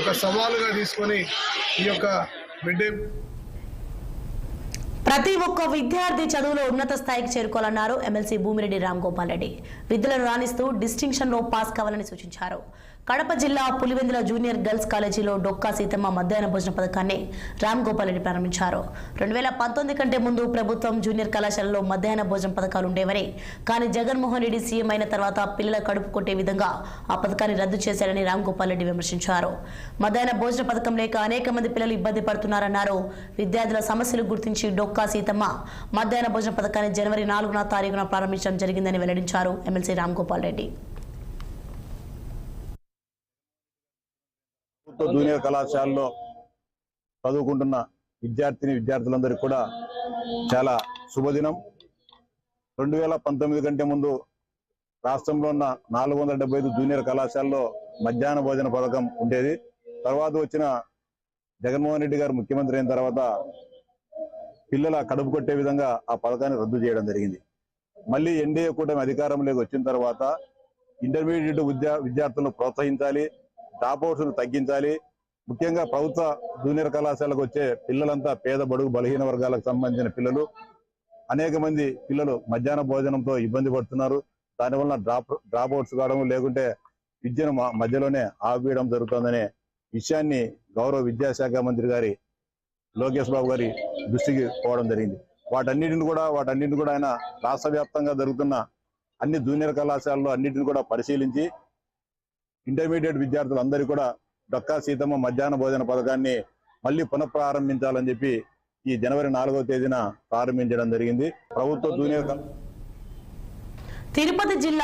ఒక సవాలుగా తీసుకొని ఈ యొక్క మిడ్ డే ప్రతి ఒక్క విద్యార్థి చదువులో ఉన్నత స్థాయికి చేరుకోవాలన్నారు ఎమ్మెల్సీ భూమిరెడ్డి రామ్ గోపాల్ రెడ్డి. విద్యలను రాణిస్తూ డిస్టింక్షన్ లో పాస్ కావాలని సూచించారు. కడప జిల్లా పులివెందుల జూనియర్ గర్ల్స్ కాలేజీలో డొక్కా సీతమ్మ మధ్యాహ్న భోజన పథకాన్ని రామ్ గోపాల్ రెడ్డి ప్రారంభించారు. 2019 కంటే ముందు ప్రభుత్వం జూనియర్ కళాశాలలో మధ్యాహ్న భోజన పథకాలు ఉండేవని, కానీ జగన్మోహన్ రెడ్డి సీఎం అయిన తర్వాత పిల్లల కడుపు కొట్టే విధంగా ఆ పథకాన్ని రద్దు చేశారని రామ్ గోపాల్ రెడ్డి విమర్శించారు. మధ్యాహ్న భోజన పథకం లేక అనేక మంది పిల్లలు ఇబ్బంది పడుతున్నారన్నారు. విద్యార్థుల సమస్యలు గుర్తించి డొక్కా సీతమ్మ మధ్యాహ్న భోజన పథకాన్ని జనవరి 4వ తారీఖున ప్రారంభించడం జరిగిందని వెల్లడించారు ఎమ్మెల్సీ రామ్ గోపాల్ రెడ్డి. జూనియర్ కళాశాలలో చదువుకుంటున్న విద్యార్థులందరికీ కూడా చాలా శుభదినం. 2019 కంటే ముందు రాష్ట్రంలో ఉన్న 475 జూనియర్ కళాశాలలో మధ్యాహ్న భోజన పథకం ఉండేది. తర్వాత వచ్చిన జగన్మోహన్ రెడ్డి గారు ముఖ్యమంత్రి అయిన తర్వాత పిల్లల కడుపు కొట్టే విధంగా ఆ పథకాన్ని రద్దు చేయడం జరిగింది. మళ్ళీ ఎన్డీఏ కూటమి అధికారంలోకి వచ్చిన తర్వాత ఇంటర్మీడియట్ విద్యార్థులను ప్రోత్సహించాలి, డ్రాప్అవుట్స్ను తగ్గించాలి. ముఖ్యంగా ప్రభుత్వ జూనియర్ కళాశాలకు వచ్చే పిల్లలంతా పేద బడుగు బలహీన వర్గాలకు సంబంధించిన పిల్లలు. అనేక మంది పిల్లలు మధ్యాహ్న భోజనంతో ఇబ్బంది పడుతున్నారు. దానివల్ల డ్రాప్అవుట్స్ కావడం, లేకుంటే విద్యను మధ్యలోనే ఆపేయడం జరుగుతుందనే విషయాన్ని గౌరవ విద్యాశాఖ మంత్రి గారి లోకేష్ బాబు గారి దృష్టికి పోవడం జరిగింది. వాటన్నిటిని కూడా ఆయన రాష్ట్ర వ్యాప్తంగా జరుగుతున్న అన్ని జూనియర్ కళాశాలలో అన్నింటిని కూడా పరిశీలించి ఇంటర్మీడియట్ విద్యార్థులందరూ కూడా డొక్కా సీతమ్మ మధ్యాహ్న భోజన పథకాన్ని మళ్ళీ పునఃప్రారంభించాలని చెప్పి ఈ జనవరి 4వ తేదీన ప్రారంభించడం జరిగింది. ప్రభుత్వ జూనియర్ తిరుపతి జిల్లా